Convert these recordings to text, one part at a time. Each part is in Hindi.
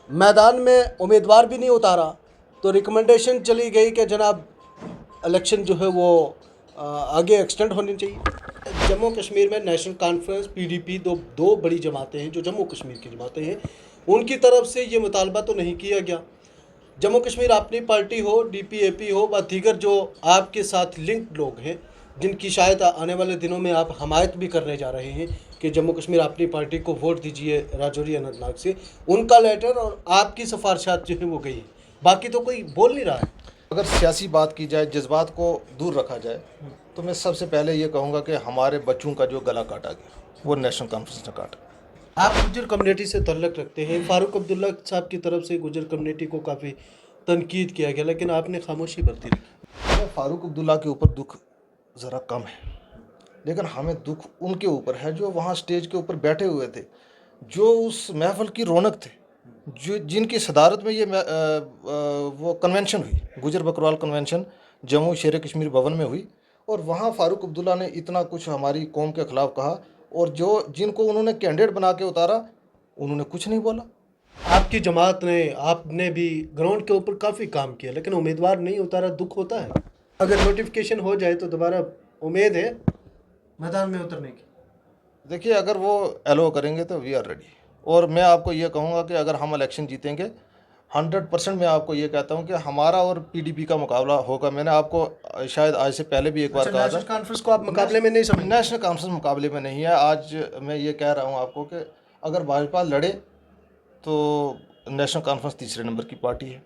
मैदान में उम्मीदवार भी नहीं उतारा तो रिकमेंडेशन चली गई कि जनाब इलेक्शन जो है वो आगे एक्सटेंड होनी चाहिए। जम्मू कश्मीर में नेशनल कॉन्फ्रेंस पीडीपी दो बड़ी जमातें हैं जो जम्मू कश्मीर की जमातें हैं, उनकी तरफ से ये मुतालबा तो नहीं किया गया। जम्मू कश्मीर अपनी पार्टी हो, डीपीएपी हो व दीगर जो आपके साथ लिंक्ड लोग हैं जिनकी शायद आने वाले दिनों में आप हमायत भी करने जा रहे हैं कि जम्मू कश्मीर अपनी पार्टी को वोट दीजिए राजौरी अनंतनाग से, उनका लेटर और आपकी सिफारिशात जो है वो गई, बाकी तो कोई बोल नहीं रहा है। अगर सियासी बात की जाए, जज्बात को दूर रखा जाए, तो मैं सबसे पहले ये कहूँगा कि हमारे बच्चों का जो गला काटा गया वो नेशनल कॉन्फ्रेंस ने काटा। आप गुजर कम्युनिटी से तल्लक रखते हैं, फारूक अब्दुल्ला साहब की तरफ से गुजर कम्युनिटी को काफ़ी तनकीद किया गया लेकिन आपने खामोशी बरती रखी। फारूक अब्दुल्ला के ऊपर दुख ज़रा कम है, लेकिन हमें दुख उनके ऊपर है जो वहाँ स्टेज के ऊपर बैठे हुए थे, जो उस महफिल की रौनक थे, जो जिनकी सदारत में ये वो कन्वेंशन हुई, गुजर बकरवाल कन्वेंशन जम्मू शेर कश्मीर भवन में हुई, और वहाँ फारूक अब्दुल्ला ने इतना कुछ हमारी कौम के ख़िलाफ़ कहा, और जो जिनको उन्होंने कैंडिडेट बना के उतारा उन्होंने कुछ नहीं बोला। आपकी जमात ने, आपने भी ग्राउंड के ऊपर काफ़ी काम किया लेकिन उम्मीदवार नहीं उतारा, दुख होता है। अगर नोटिफिकेशन हो जाए तो दोबारा उम्मीद है मैदान में उतरने की। देखिए, अगर वो एलो करेंगे तो वी आर रेडी, और मैं आपको ये कहूँगा कि अगर हम इलेक्शन जीतेंगे 100% मैं आपको ये कहता हूँ कि हमारा और पीडीपी का मुकाबला होगा। मैंने आपको शायद आज से पहले भी एक बार कहा था, नेशनल कॉन्फ्रेंस को आप मुकाबले में नहीं समझ। नेशनल कॉन्फ्रेंस मुकाबले में नहीं है। आज मैं ये कह रहा हूँ आपको कि अगर भाजपा लड़े तो नेशनल कॉन्फ्रेंस तीसरे नंबर की पार्टी है।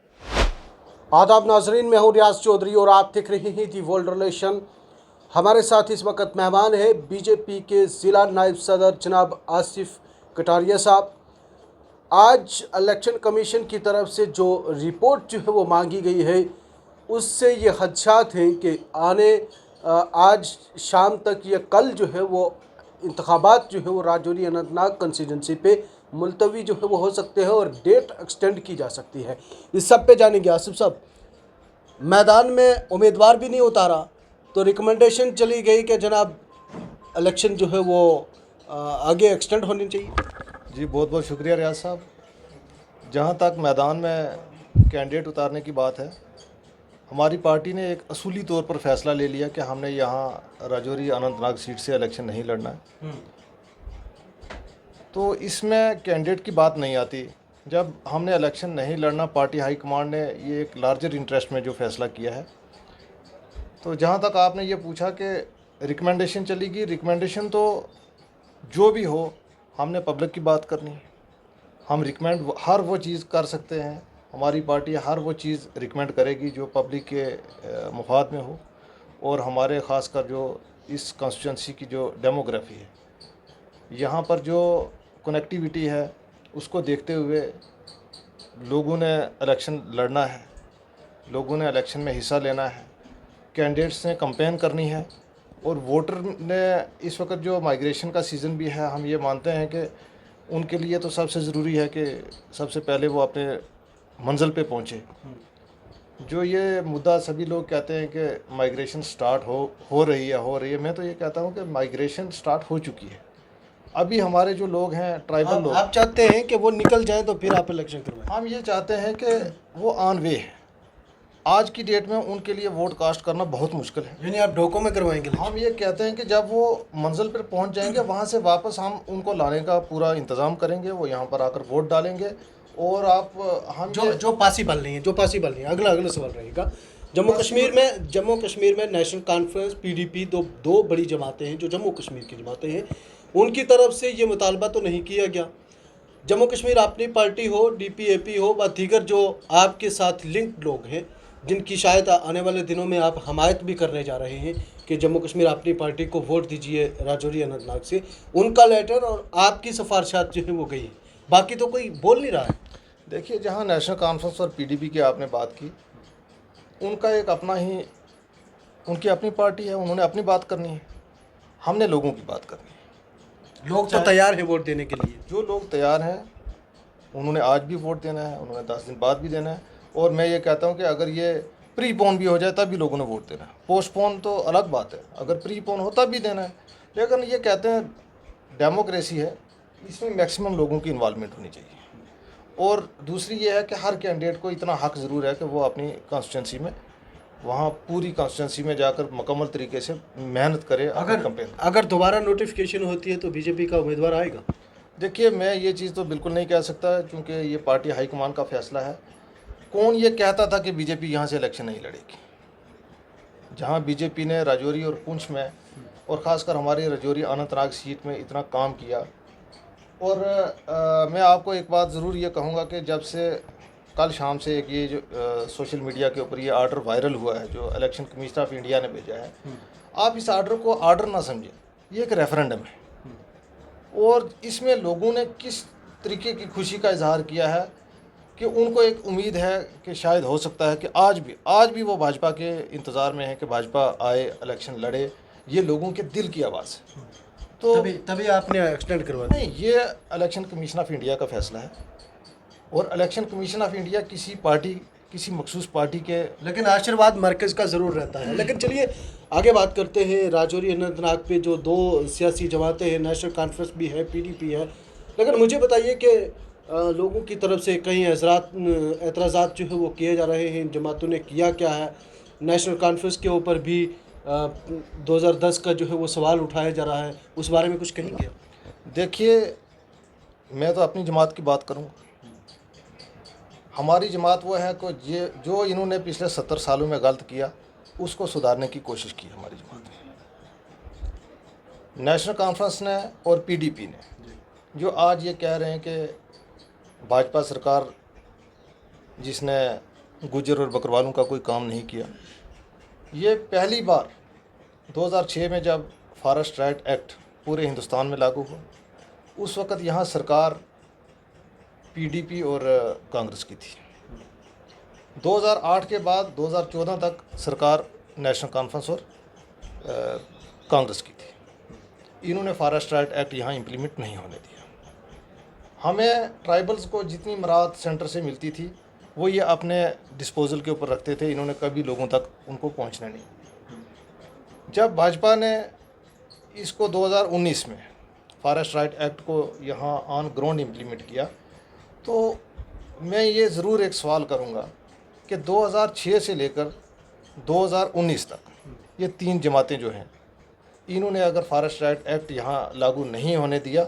आदाब नाजरीन, मैं हूँ रियाज चौधरी और आप देख रहे हैं दी वर्ल्ड रिलेशन। हमारे साथ इस वक्त मेहमान है बीजेपी के ज़िला नायब सदर जनाब आसिफ कटारिया साहब। आज इलेक्शन कमीशन की तरफ से जो रिपोर्ट जो है वो मांगी गई है उससे ये खदशात हैं कि आज शाम तक या कल जो है वो इंतखाबात जो है वो राजौरी अनंतनाग कंस्टिट्यूंसी पे मुलतवी जो है वो हो सकते हैं और डेट एक्सटेंड की जा सकती है। इस सब पे जानेंगे आसिफ साहब। मैदान में उम्मीदवार भी नहीं उतारा तो रिकमेंडेशन चली गई कि जनाब इलेक्शन जो है वो आगे एक्सटेंड होनी चाहिए। जी, बहुत बहुत शुक्रिया रियाज साहब। जहाँ तक मैदान में कैंडिडेट उतारने की बात है, हमारी पार्टी ने एक असूली तौर पर फैसला ले लिया कि हमने यहाँ राजौरी अनंतनाग सीट से इलेक्शन नहीं लड़ना है। तो इसमें कैंडिडेट की बात नहीं आती। जब हमने इलेक्शन नहीं लड़ना, पार्टी हाईकमांड ने ये एक लार्जर इंटरेस्ट में जो फैसला किया है। तो जहाँ तक आपने ये पूछा कि रिकमेंडेशन चलेगी, रिकमेंडेशन तो जो भी हो, हमने पब्लिक की बात करनी है। हम रिकमेंड हर वो चीज़ कर सकते हैं, हमारी पार्टी हर वो चीज़ रिकमेंड करेगी जो पब्लिक के मुफाद में हो, और हमारे ख़ास कर जो इस कॉन्स्टिट्यूंसी की जो डेमोग्राफी है, यहाँ पर जो कनेक्टिविटी है, उसको देखते हुए लोगों ने इलेक्शन लड़ना है, लोगों ने इलेक्शन में हिस्सा लेना है, कैंडिडेट्स ने कैंपेन करनी है, और वोटर ने इस वक्त जो माइग्रेशन का सीज़न भी है, हम ये मानते हैं कि उनके लिए तो सबसे ज़रूरी है कि सबसे पहले वो अपने मंजिल पे पहुँचे। जो ये मुद्दा सभी लोग कहते हैं कि माइग्रेशन स्टार्ट हो रही है, मैं तो ये कहता हूँ कि माइग्रेशन स्टार्ट हो चुकी है। अभी हमारे जो लोग हैं, ट्राइबल लोग, आप चाहते हैं कि वो निकल जाए तो फिर आप इलेक्शन करवाएं। हम ये चाहते हैं कि वो ऑन वे है। आज की डेट में उनके लिए वोट कास्ट करना बहुत मुश्किल है। यानी आप ढोकों में करवाएंगे? हम ये कहते हैं कि जब वो मंजिल पर पहुंच जाएंगे, वहाँ से वापस हम उनको लाने का पूरा इंतज़ाम करेंगे, वो यहाँ पर आकर वोट डालेंगे। और आप हम जो पॉसिबल नहीं है, अगला सवाल रहेगा। जम्मू कश्मीर में नेशनल कॉन्फ्रेंस पीडीपी दो बड़ी जमातें हैं जो जम्मू कश्मीर की जमातें हैं, उनकी तरफ से ये मुतालबा तो नहीं किया गया। जम्मू कश्मीर अपनी पार्टी हो, डीपीएपी हो व दीगर जो आपके साथ लिंक्ड लोग हैं जिनकी शायद आने वाले दिनों में आप हमायत भी करने जा रहे हैं कि जम्मू कश्मीर अपनी पार्टी को वोट दीजिए राजौरी अनंतनाग से, उनका लेटर और आपकी सिफारिशात जो है वो गई, बाकी तो कोई बोल नहीं रहा है। देखिए, जहाँ नेशनल कॉन्फ्रेंस और पीडीपी की आपने बात की, उनका एक अपना ही, उनकी अपनी पार्टी है, उन्होंने अपनी बात करनी है, हमने लोगों की बात करनी है। लोग तो तैयार हैं वोट देने के लिए। जो लोग तैयार हैं उन्होंने आज भी वोट देना है, उन्होंने 10 दिन बाद भी देना है। और मैं ये कहता हूँ कि अगर ये प्रीपोन भी हो जाए तब भी लोगों ने वोट देना है। पोस्टपोन तो अलग बात है, अगर प्रीपोन हो तब भी देना है। लेकिन ये कहते हैं डेमोक्रेसी है, इसमें मैक्सिमम लोगों की इन्वॉल्वमेंट होनी चाहिए। और दूसरी ये है कि हर कैंडिडेट को इतना हक ज़रूर है कि वो अपनी कॉन्स्टिट्यूंसी में वहाँ पूरी कॉन्स्टिट्यूंसी में जाकर मुकम्मल तरीके से मेहनत करे। अगर दोबारा नोटिफिकेशन होती है तो बीजेपी का उम्मीदवार आएगा? देखिए, मैं ये चीज़ तो बिल्कुल नहीं कह सकता क्योंकि ये पार्टी हाईकमान का फैसला है। कौन ये कहता था कि बीजेपी यहाँ से इलेक्शन नहीं लड़ेगी? जहाँ बीजेपी ने राजौरी और पुंछ में और ख़ासकर हमारी राजौरी अनंतनाग सीट में इतना काम किया। और मैं आपको एक बात ज़रूर ये कहूँगा कि जब से कल शाम से एक ये जो सोशल मीडिया के ऊपर ये आर्डर वायरल हुआ है जो इलेक्शन कमीशन ऑफ इंडिया ने भेजा है, आप इस आर्डर को आर्डर ना समझें, ये एक रेफरेंडम है। और इसमें लोगों ने किस तरीके की खुशी का इजहार किया है कि उनको एक उम्मीद है कि शायद हो सकता है कि आज भी वो भाजपा के इंतज़ार में है कि भाजपा आए, इलेक्शन लड़े। ये लोगों के दिल की आवाज़ है। तो तभी आपने एक्सटेंड करवा दिया? नहीं, ये इलेक्शन कमीशन ऑफ इंडिया का फैसला है और इलेक्शन कमीशन ऑफ इंडिया किसी मखसूस पार्टी के, लेकिन आशीर्वाद मरकज़ का ज़रूर रहता है। लेकिन चलिए आगे बात करते हैं। राजौरी अनंतनाग पे जो दो सियासी जमातें हैं, नेशनल कॉन्फ्रेंस भी है, पीडीपी है, लेकिन मुझे बताइए कि लोगों की तरफ से कई एतराज़ात जो है वो किए जा रहे हैं। इन जमातों ने किया क्या है? नेशनल कॉन्फ्रेंस के ऊपर भी 2010 का जो है वो सवाल उठाया जा रहा है, उस बारे में कुछ कहेंगे? देखिए, मैं तो अपनी जमात की बात करूँगा। हमारी जमात वो है कि जो इन्होंने पिछले 70 सालों में गलत किया उसको सुधारने की कोशिश की हमारी जमात ने। नेशनल कॉन्फ्रेंस ने और पीडीपी ने जो आज ये कह रहे हैं कि भाजपा सरकार जिसने गुज्जर और बकरवालों का कोई काम नहीं किया, ये पहली बार 2006 में जब फॉरेस्ट राइट एक्ट पूरे हिंदुस्तान में लागू हुआ, उस वक़्त यहाँ सरकार पीडीपी और कांग्रेस की थी। 2008 के बाद 2014 तक सरकार नेशनल कॉन्फ्रेंस और कांग्रेस की थी। इन्होंने फॉरेस्ट राइट एक्ट यहाँ इम्प्लीमेंट नहीं होने दिया। हमें ट्राइबल्स को जितनी मराद सेंटर से मिलती थी वो ये अपने डिस्पोजल के ऊपर रखते थे। इन्होंने कभी लोगों तक उनको पहुँचना नहीं। जब भाजपा ने इसको 2019 में फॉरेस्ट राइट एक्ट को यहाँ ऑन ग्राउंड इम्प्लीमेंट किया, तो मैं ये ज़रूर एक सवाल करूँगा कि 2006 से लेकर 2019 तक ये तीन जमातें जो हैं, इन्होंने अगर फॉरेस्ट राइट एक्ट यहाँ लागू नहीं होने दिया,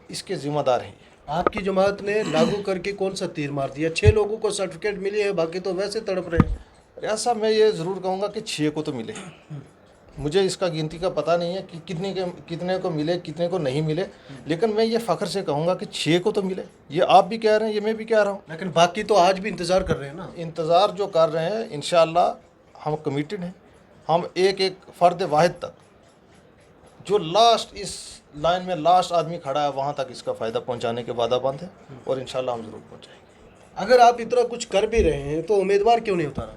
इसके ज़िम्मेदार हैं। आपकी जमात ने लागू करके कौन सा तीर मार दिया? 6 लोगों को सर्टिफिकेट मिली है, बाकी तो वैसे तड़प रहे हैं। ऐसा मैं ये ज़रूर कहूँगा कि 6 को तो मिले। मुझे इसका गिनती का पता नहीं है कि कितने को मिले, कितने को नहीं मिले, लेकिन मैं ये फ़ख्र से कहूँगा कि 6 को तो मिले। ये आप भी कह रहे हैं, ये मैं भी कह रहा हूँ। लेकिन बाकी तो आज भी इंतज़ार कर रहे हैं ना। इंतज़ार जो कर रहे हैं, इंशाअल्लाह हम कमिटेड हैं। हम एक फ़र्द वाहिद तक, जो लास्ट इस लाइन में लास्ट आदमी खड़ा है, वहाँ तक इसका फ़ायदा पहुँचाने के वादाबंद है और इंशाअल्लाह हम ज़रूर पहुँचाएंगे। अगर आप इतना कुछ कर भी रहे हैं तो उम्मीदवार क्यों नहीं उतारा?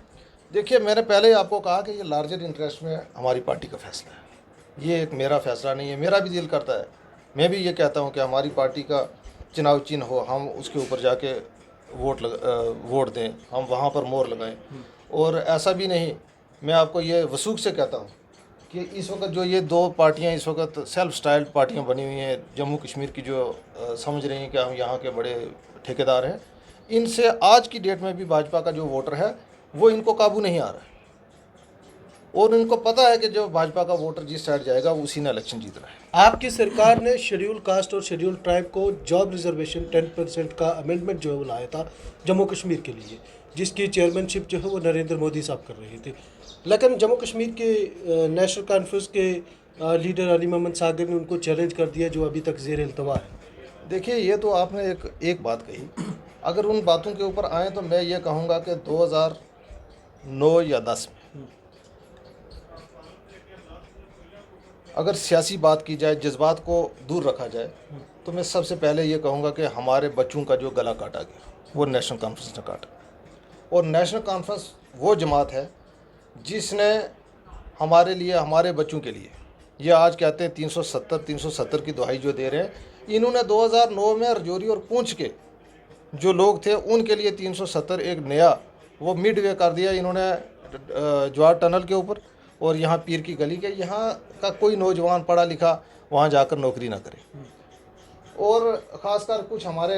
देखिए, मैंने पहले ही आपको कहा कि ये लार्जर इंटरेस्ट में हमारी पार्टी का फैसला है। ये एक मेरा फैसला नहीं है। मेरा भी दिल करता है, मैं भी ये कहता हूँ कि हमारी पार्टी का चुनाव चिन्ह हो, हम उसके ऊपर जाके वोट दें, हम वहाँ पर मोहर लगाएं। और ऐसा भी नहीं, मैं आपको ये वसूख से कहता हूँ कि इस वक्त जो ये दो पार्टियाँ इस वक्त सेल्फ स्टाइल्ड पार्टियाँ बनी हुई हैं, जम्मू कश्मीर की, जो समझ रही हैं कि हम यहाँ के बड़े ठेकेदार हैं, इनसे आज की डेट में भी भाजपा का जो वोटर है वो इनको काबू नहीं आ रहा है और इनको पता है कि जो भाजपा का वोटर जिस साइड जाएगा उसी ने इलेक्शन जीतना है। आपकी सरकार ने शेड्यूल कास्ट और शेड्यूल ट्राइब को जॉब रिजर्वेशन 10% का अमेंडमेंट जो है वो लाया था जम्मू कश्मीर के लिए, जिसकी चेयरमैनशिप जो है वो नरेंद्र मोदी साहब कर रहे थे। लेकिन जम्मू कश्मीर के नेशनल कॉन्फ्रेंस के लीडर अली मोहम्मद सागर ने उनको चैलेंज कर दिया, जो अभी तक ज़ेर इल्तवा है। देखिए, ये तो आपने एक बात कही। अगर उन बातों के ऊपर आए तो मैं ये कहूँगा कि 2009 या 10 में अगर सियासी बात की जाए, जज्बात को दूर रखा जाए, तो मैं सबसे पहले ये कहूँगा कि हमारे बच्चों का जो गला काटा गया वो नेशनल कॉन्फ्रेंस ने काटा। और नेशनल कॉन्फ्रेंस वो जमात है जिसने हमारे लिए, हमारे बच्चों के लिए, ये आज कहते हैं 370 की दुहाई जो दे रहे हैं, इन्होंने 2009 में राजौरी और पुंछ के जो लोग थे उनके लिए 370 एक नया वो मिड वे कर दिया इन्होंने जवाहर टनल के ऊपर और यहाँ पीर की गली के, यहाँ का कोई नौजवान पढ़ा लिखा वहाँ जाकर नौकरी ना करे। और ख़ासकर कुछ हमारे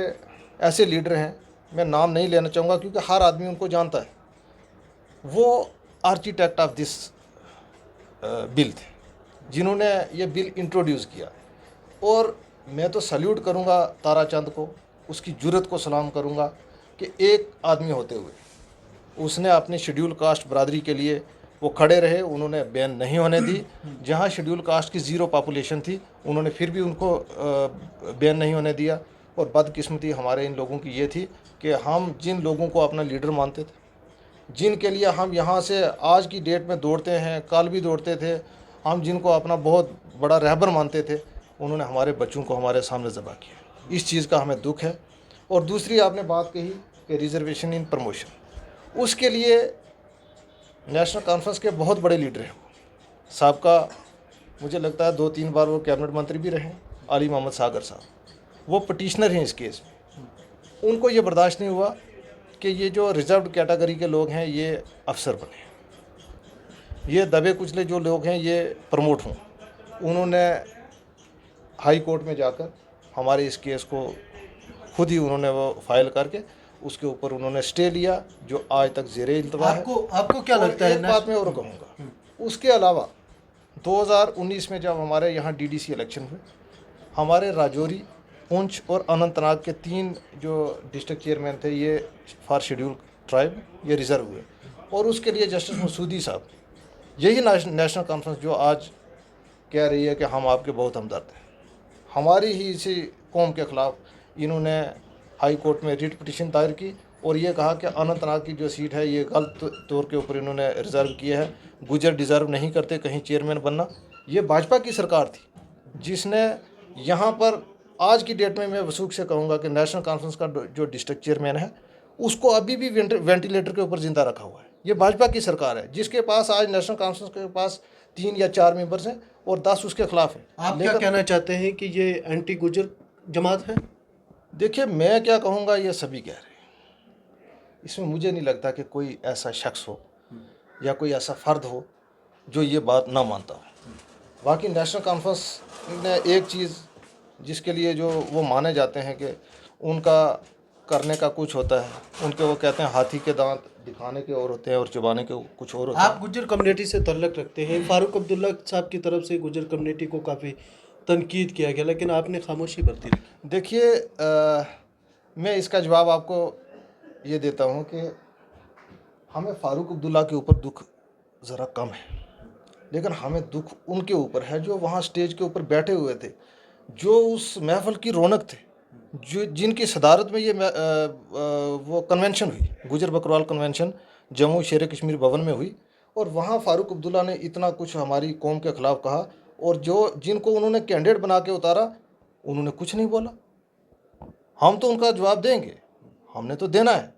ऐसे लीडर हैं मैं नाम नहीं लेना चाहूँगा क्योंकि हर आदमी उनको जानता है, वो आर्किटेक्ट ऑफ दिस बिल थे, जिन्होंने ये बिल इंट्रोड्यूस किया। और मैं तो सल्यूट करूँगा ताराचंद को, उसकी जुर्रत को सलाम करूँगा कि एक आदमी होते हुए उसने अपनी शेड्यूल कास्ट बरादरी के लिए वो खड़े रहे, उन्होंने बैन नहीं होने दी। जहाँ शेड्यूल कास्ट की ज़ीरो पॉपुलेशन थी, उन्होंने फिर भी उनको बैन नहीं होने दिया। और बदकिस्मती हमारे इन लोगों की ये थी कि हम जिन लोगों को अपना लीडर मानते थे, जिनके लिए हम यहाँ से आज की डेट में दौड़ते हैं, कल भी दौड़ते थे, हम जिनको अपना बहुत बड़ा रहबर मानते थे, उन्होंने हमारे बच्चों को हमारे सामने ज़बह किया। इस चीज़ का हमें दुख है। और दूसरी आपने बात कही कि रिजर्वेशन इन प्रमोशन, उसके लिए नेशनल कॉन्फ्रेंस के बहुत बड़े लीडर हैं। साहबका मुझे लगता है 2-3 बार वो कैबिनेट मंत्री भी रहे, अली मोहम्मद सागर साहब, वो पटिशनर हैं इस केस में। उनको ये बर्दाश्त नहीं हुआ कि ये जो रिजर्व्ड कैटेगरी के लोग हैं ये अफसर बने, ये दबे कुचले जो लोग हैं ये प्रमोट हों। उन्होंने हाई कोर्ट में जाकर हमारे इस केस को खुद ही उन्होंने वो फाइल करके उसके ऊपर उन्होंने स्टे लिया, जो आज तक ज़ेरे इल्तवा है। आपको क्या लगता है? एक बात मैं और कहूँगा, उसके अलावा 2019 में जब हमारे यहाँ डीडीसी इलेक्शन हुए, हमारे राजौरी, पुंछ और अनंतनाग के 3 जो डिस्ट्रिक्ट चेयरमैन थे ये फॉर शेड्यूल ट्राइब ये रिज़र्व हुए। और उसके लिए जस्टिस मसूदी साहब, यही नेशनल कॉन्फ्रेंस जो आज कह रही है कि हम आपके बहुत हमदर्द हैं, हमारी ही इसी कौम के ख़िलाफ़ इन्होंने हाई कोर्ट में रिट पिटीशन दायर की और ये कहा कि अनंतनाग की जो सीट है ये गलत तौर के ऊपर इन्होंने रिज़र्व किया है, गुजर डिज़र्व नहीं करते कहीं चेयरमैन बनना। ये भाजपा की सरकार थी जिसने यहाँ पर आज की डेट में मैं वसूख से कहूँगा कि नेशनल कॉन्फ्रेंस का जो डिस्ट्रिक्ट चेयरमैन है उसको अभी भी वेंटिलेटर के ऊपर ज़िंदा रखा हुआ है। ये भाजपा की सरकार है जिसके पास आज नेशनल कॉन्फ्रेंस के पास 3 या 4 मेंबर्स हैं और 10 उसके खिलाफ हैं। आप क्या कहना चाहते हैं कि ये एंटी गुजर जमात है? देखिए, मैं क्या कहूँगा, ये सभी कह रहे हैं। इसमें मुझे नहीं लगता कि कोई ऐसा शख्स हो या कोई ऐसा फ़र्द हो जो ये बात ना मानता हो। बाकी नेशनल कॉन्फ्रेंस ने एक चीज़ जिसके लिए जो वो माने जाते हैं कि उनका करने का कुछ होता है, उनके वो कहते हैं हाथी के दांत दिखाने के और होते हैं और चबाने के कुछ और होते हैं। आप गुजर कम्युनिटी से ताल्लुक़ रखते हैं, फारूक अब्दुल्ला साहब की तरफ से गुजर कम्युनिटी को काफ़ी तनकीद किया गया, लेकिन आपने खामोशी बरती रखी। देखिए, मैं इसका जवाब आपको ये देता हूँ कि हमें फ़ारूक अब्दुल्ला के ऊपर दुख ज़रा कम है, लेकिन हमें दुख उनके ऊपर है जो वहाँ स्टेज के ऊपर बैठे हुए थे, जो उस महफिल की रौनक थे, जो जिनकी सदारत में ये वो कन्वेंशन हुई, गुजर बकरवाल कन्वेंशन जम्मू शेर कश्मीर भवन में हुई। और वहाँ फ़ारूक अब्दुल्ला ने इतना कुछ हमारी कौम के ख़िलाफ़ कहा और जो जिनको उन्होंने कैंडिडेट बना के उतारा उन्होंने कुछ नहीं बोला। हम तो उनका जवाब देंगे, हमने तो देना है।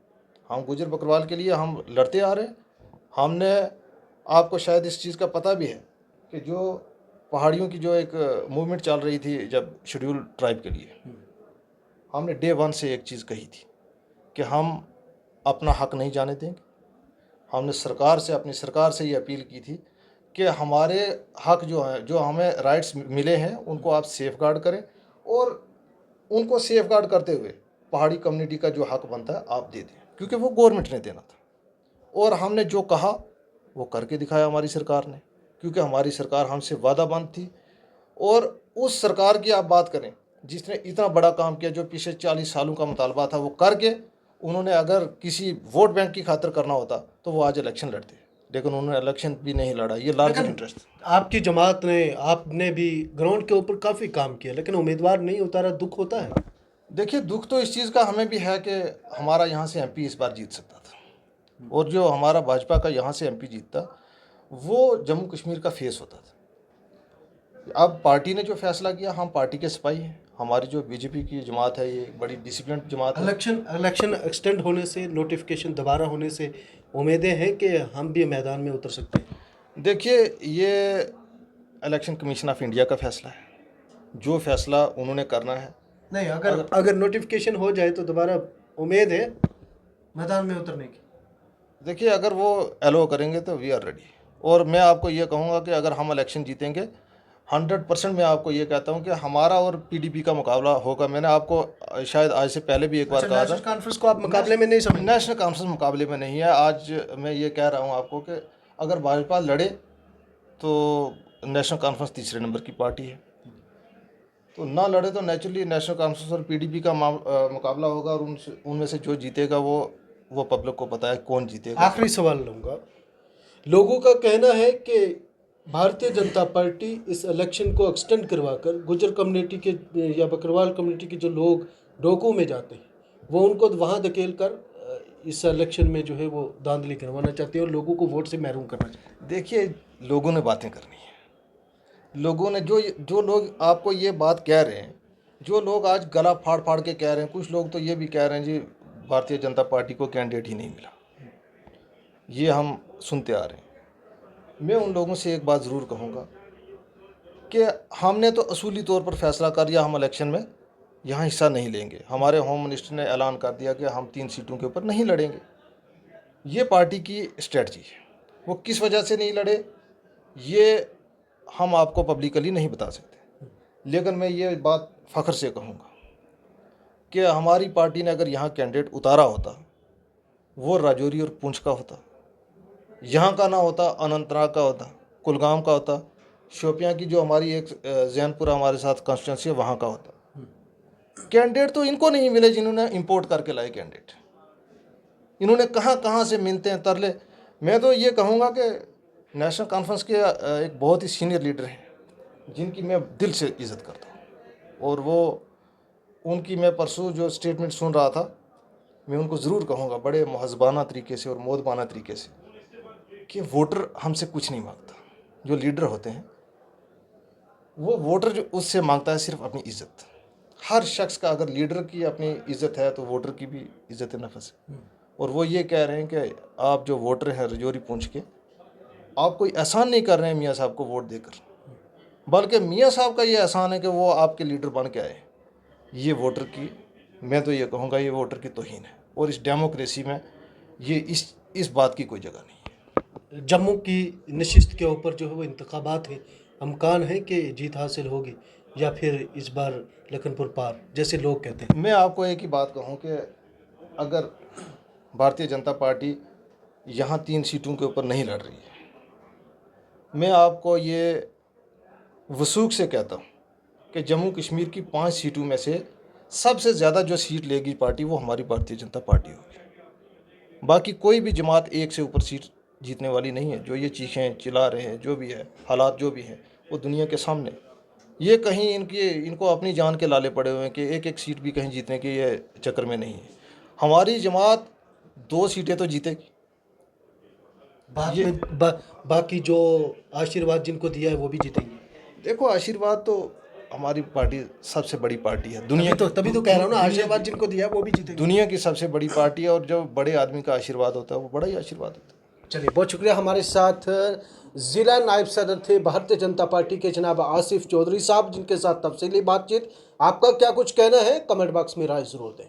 हम गुजर बकरवाल के लिए हम लड़ते आ रहे हैं। हमने, आपको शायद इस चीज़ का पता भी है कि जो पहाड़ियों की जो एक मूवमेंट चल रही थी जब शेड्यूल ट्राइब के लिए, हमने डे 1 से एक चीज़ कही थी कि हम अपना हक नहीं जाने देंगे। हमने अपनी सरकार से ये अपील की थी कि हमारे हक जो हैं, जो हमें राइट्स मिले हैं, उनको आप सेफगार्ड करें और उनको सेफगार्ड करते हुए पहाड़ी कम्युनिटी का जो हक बनता है आप दे दें, क्योंकि वो गवर्नमेंट ने देना था। और हमने जो कहा वो करके दिखाया हमारी सरकार ने, क्योंकि हमारी सरकार हमसे वादाबंद थी। और उस सरकार की आप बात करें जिसने इतना बड़ा काम किया, जो पिछले 40 सालों का मुतालबा था वो करके, उन्होंने अगर किसी वोट बैंक की खातिर करना होता तो वो आज इलेक्शन लड़ते, लेकिन उन्होंने इलेक्शन भी नहीं लड़ा। ये लार्जर इंटरेस्ट। आपकी जमात ने, आपने भी ग्राउंड के ऊपर काफ़ी काम किया, लेकिन उम्मीदवार नहीं उतारा, दुख होता है। देखिए, दुख तो इस चीज़ का हमें भी है कि हमारा यहाँ से MP इस बार जीत सकता था, और जो हमारा भाजपा का यहाँ से MP जीतता वो जम्मू कश्मीर का फेस होता था। अब पार्टी ने जो फैसला किया, हम पार्टी के सिपाही हैं। हमारी जो बीजेपी की जमात है ये एक बड़ी डिसिप्लिन जमात है। इलेक्शन एक्सटेंड होने से, नोटिफिकेशन दोबारा होने से उम्मीदें हैं कि हम भी मैदान में उतर सकते हैं। देखिए, ये इलेक्शन कमीशन ऑफ इंडिया का फैसला है, जो फैसला उन्होंने करना है। नहीं, अगर नोटिफिकेशन हो जाए तो दोबारा उम्मीद है मैदान में उतरने की। देखिए, अगर वो एलो करेंगे तो वी आर रेडी। और मैं आपको ये कहूँगा कि अगर हम इलेक्शन जीतेंगे, 100% मैं आपको ये कहता हूँ कि हमारा और पीडीपी का मुकाबला होगा। मैंने आपको शायद आज से पहले भी एक बार कहा था, नेशनल कॉन्फ्रेंस को आप मुकाबले में नहीं समझ? नेशनल कॉन्फ्रेंस मुकाबले में नहीं है। आज मैं ये कह रहा हूँ आपको कि अगर भाजपा लड़े तो नेशनल कॉन्फ्रेंस तीसरे नंबर की पार्टी है, तो ना लड़े तो नेचुरली नेशनल कॉन्फ्रेंस और पीडीपी का मुकाबला होगा, और उनमें से जो जीतेगा वो पब्लिक को पता है कौन जीतेगा। आखिरी सवाल लूँगा। लोगों का कहना है कि भारतीय जनता पार्टी इस इलेक्शन को एक्सटेंड करवाकर गुर्जर कम्युनिटी के या बकरवाल कम्युनिटी के जो लोग डोकू में जाते हैं वो उनको वहाँ धकेल कर इस इलेक्शन में जो है वो धांधली करवाना चाहते हैं और लोगों को वोट से महरूम करना चाहते हैं। देखिए, लोगों ने बातें करनी है। लोगों ने जो लोग आपको ये बात कह रहे हैं, जो लोग आज गला फाड़ फाड़ के कह रहे हैं, कुछ लोग तो ये भी कह रहे हैं जी भारतीय जनता पार्टी को कैंडिडेट ही नहीं मिला, ये हम सुनते आ रहे हैं। मैं उन लोगों से एक बात ज़रूर कहूँगा कि हमने तो असूली तौर पर फैसला कर लिया, हम इलेक्शन में यहाँ हिस्सा नहीं लेंगे। हमारे होम मिनिस्टर ने ऐलान कर दिया कि हम 3 सीटों के ऊपर नहीं लड़ेंगे। ये पार्टी की स्ट्रेटजी है। वो किस वजह से नहीं लड़े ये हम आपको पब्लिकली नहीं बता सकते, लेकिन मैं ये बात फ़ख्र से कहूँगा कि हमारी पार्टी ने अगर यहाँ कैंडिडेट उतारा होता, वो राजौरी और पुंछ का होता, यहाँ का ना होता, अनंतनाग का होता, कुलगाम का होता, शोपियाँ की जो हमारी एक जैनपुरा हमारे साथ कॉन्स्टिट्यूंसी है वहाँ का होता। कैंडिडेट तो इनको नहीं मिले जिन्होंने इंपोर्ट करके लाए कैंडिडेट। इन्होंने कहाँ कहाँ से मिलते हैं तरले। मैं तो ये कहूँगा कि नेशनल कॉन्फ्रेंस के एक बहुत ही सीनियर लीडर हैं जिनकी मैं दिल से इज़्ज़त करता हूँ, और वो उनकी मैं परसों जो स्टेटमेंट सुन रहा था, मैं उनको ज़रूर कहूँगा बड़े महज़बाना तरीके से और मोदबाना तरीके से कि वोटर हमसे कुछ नहीं मांगता। जो लीडर होते हैं वो वोटर जो उससे मांगता है सिर्फ अपनी इज़्ज़त। हर शख्स का अगर लीडर की अपनी इज़्ज़त है तो वोटर की भी इज़्ज़त नफ्स है। और वो ये कह रहे हैं कि आप जो वोटर हैं रजौरी पुंछ के, आप कोई एहसान नहीं कर रहे हैं मियाँ साहब को वोट देकर, बल्कि मियाँ साहब का ये एहसान है कि वो आपके लीडर बन के आए। ये वोटर की, मैं तो ये कहूँगा ये वोटर की तौहीन है, और इस डेमोक्रेसी में ये इस बात की कोई जगह नहीं है। जम्मू की नशिस्त के ऊपर जो है वो इंतखाबात है, अमकान है कि जीत हासिल होगी या फिर इस बार लखनपुर पार जैसे लोग कहते हैं? मैं आपको एक ही बात कहूँ कि अगर भारतीय जनता पार्टी यहाँ 3 सीटों के ऊपर नहीं लड़ रही है, मैं आपको ये वसूख से कहता हूँ कि जम्मू कश्मीर की 5 सीटों में से सबसे ज़्यादा जो सीट लेगी पार्टी वो हमारी भारतीय जनता पार्टी होगी। बाकी कोई भी जमात 1 से ऊपर सीट जीतने वाली नहीं है। जो ये चीखें चिल्ला रहे हैं, जो भी है हालात जो भी हैं, वो दुनिया के सामने। ये कहीं इनको अपनी जान के लाले पड़े हुए हैं कि एक एक सीट भी कहीं जीतने के ये चक्कर में नहीं है। हमारी जमात 2 सीटें तो जीतेगी। बाकी जो आशीर्वाद जिनको दिया है वो भी जीतेंगे। देखो, आशीर्वाद तो हमारी पार्टी सबसे बड़ी पार्टी है दुनिया, तभी तो कह रहा हूँ ना, आशीर्वाद जिनको दिया है वो भी जीतेंगे। दुनिया की सबसे बड़ी पार्टी है, और जो बड़े आदमी का आशीर्वाद होता है वो बड़ा ही आशीर्वाद होता है। चलिए, बहुत शुक्रिया। हमारे साथ ज़िला नायब सदर थे भारतीय जनता पार्टी के जनाब आसिफ चौधरी साहब, जिनके साथ तफसीली बातचीत। आपका क्या कुछ कहना है कमेंट बॉक्स में राय ज़रूर दें।